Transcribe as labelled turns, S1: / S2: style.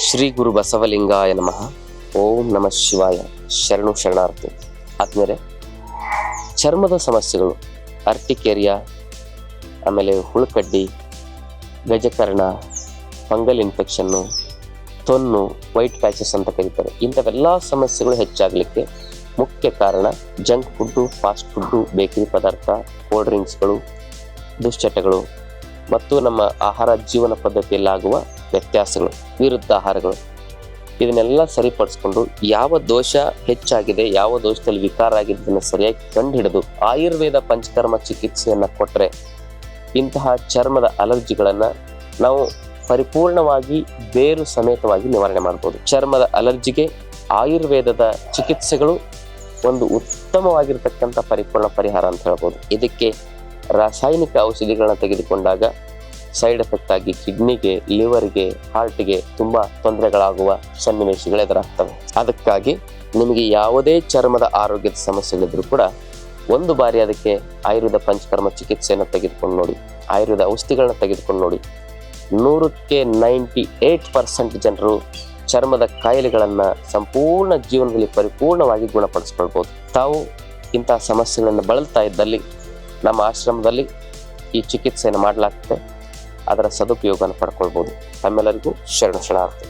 S1: ಶ್ರೀ ಗುರು ಬಸವಲಿಂಗಾಯ ನಮಃ. ಓಂ ನಮಃ ಶಿವಾಯ. ಶರಣು ಶರಣಾರ್ಥಿ. ಆದ್ಮೇಲೆ ಚರ್ಮದ ಸಮಸ್ಯೆಗಳು, ಅರ್ಟಿಕೇರಿಯಾ, ಆಮೇಲೆ ಹುಳುಕಡ್ಡಿ, ಗಜಕರ್ಣ, ಫಂಗಲ್ ಇನ್ಫೆಕ್ಷನ್ನು, ತೊನ್ನು, ವೈಟ್ ಪ್ಯಾಚಸ್ ಅಂತ ಕರೀತಾರೆ. ಇಂಥವೆಲ್ಲ ಸಮಸ್ಯೆಗಳು ಹೆಚ್ಚಾಗಲಿಕ್ಕೆ ಮುಖ್ಯ ಕಾರಣ junk food, fast food, bakery ಪದಾರ್ಥ, ಕೋಲ್ಡ್ ಡ್ರಿಂಕ್ಸ್ಗಳು, ದುಶ್ಚಟಗಳು ಮತ್ತು ನಮ್ಮ ಆಹಾರ ಜೀವನ ಪದ್ಧತಿಯಲ್ಲಾಗುವ ವ್ಯತ್ಯಾಸಗಳು, ವಿರುದ್ಧ ಆಹಾರಗಳು. ಇದನ್ನೆಲ್ಲ ಸರಿಪಡಿಸ್ಕೊಂಡು ಯಾವ ದೋಷ ಹೆಚ್ಚಾಗಿದೆ, ಯಾವ ದೋಷದಲ್ಲಿ ವಿಕಾರ ಆಗಿದೆ ಅದನ್ನು ಸರಿಯಾಗಿ ಕಂಡುಹಿಡಿದು ಆಯುರ್ವೇದ ಪಂಚಕರ್ಮ ಚಿಕಿತ್ಸೆಯನ್ನು ಕೊಟ್ಟರೆ ಇಂತಹ ಚರ್ಮದ ಅಲರ್ಜಿಗಳನ್ನು ನಾವು ಪರಿಪೂರ್ಣವಾಗಿ ಬೇರು ಸಮೇತವಾಗಿ ನಿವಾರಣೆ ಮಾಡ್ಬೋದು. ಚರ್ಮದ ಅಲರ್ಜಿಗೆ ಆಯುರ್ವೇದದ ಚಿಕಿತ್ಸೆಗಳು ಒಂದು ಉತ್ತಮವಾಗಿರ್ತಕ್ಕಂಥ ಪರಿಪೂರ್ಣ ಪರಿಹಾರ ಅಂತ ಹೇಳ್ಬೋದು. ಇದಕ್ಕೆ ರಾಸಾಯನಿಕ ಔಷಧಿಗಳನ್ನ ತೆಗೆದುಕೊಂಡಾಗ ಸೈಡ್ ಎಫೆಕ್ಟ್ ಆಗಿ ಕಿಡ್ನಿಗೆ, ಲಿವರ್ಗೆ, ಹಾರ್ಟ್ಗೆ ತುಂಬಾ ತೊಂದರೆಗಳಾಗುವ ಸನ್ನಿವೇಶಗಳು ಎದುರಾಗ್ತವೆ. ಅದಕ್ಕಾಗಿ ನಿಮಗೆ ಯಾವುದೇ ಚರ್ಮದ ಆರೋಗ್ಯದ ಸಮಸ್ಯೆಗಳಿದ್ರೂ ಕೂಡ ಒಂದು ಬಾರಿ ಅದಕ್ಕೆ ಆಯುರ್ವೇದ ಪಂಚಕರ್ಮ ಚಿಕಿತ್ಸೆಯನ್ನು ತೆಗೆದುಕೊಂಡು ನೋಡಿ, ಆಯುರ್ವೇದ ಔಷಧಿಗಳನ್ನ ತೆಗೆದುಕೊಂಡು ನೋಡಿ. 100ಕ್ಕೆ 98% ಜನರು ಚರ್ಮದ ಕಾಯಿಲೆಗಳನ್ನ ಸಂಪೂರ್ಣ ಜೀವನದಲ್ಲಿ ಪರಿಪೂರ್ಣವಾಗಿ ಗುಣಪಡಿಸ್ಕೊಳ್ಬೋದು. ತಾವು ಇಂತಹ ಸಮಸ್ಯೆಗಳನ್ನು ಬಳಲ್ತಾ ಇದ್ದಲ್ಲಿ ನಮ್ಮ ಆಶ್ರಮದಲ್ಲಿ ಈ ಚಿಕಿತ್ಸೆಯನ್ನು ಮಾಡಲಾಗ್ತದೆ. ಅದರ ಸದುಪಯೋಗವನ್ನು ಪಡ್ಕೊಳ್ಬೋದು. ತಮ್ಮೆಲ್ಲರಿಗೂ ಶರಣ ಶರಣಾರ್ಥಿ.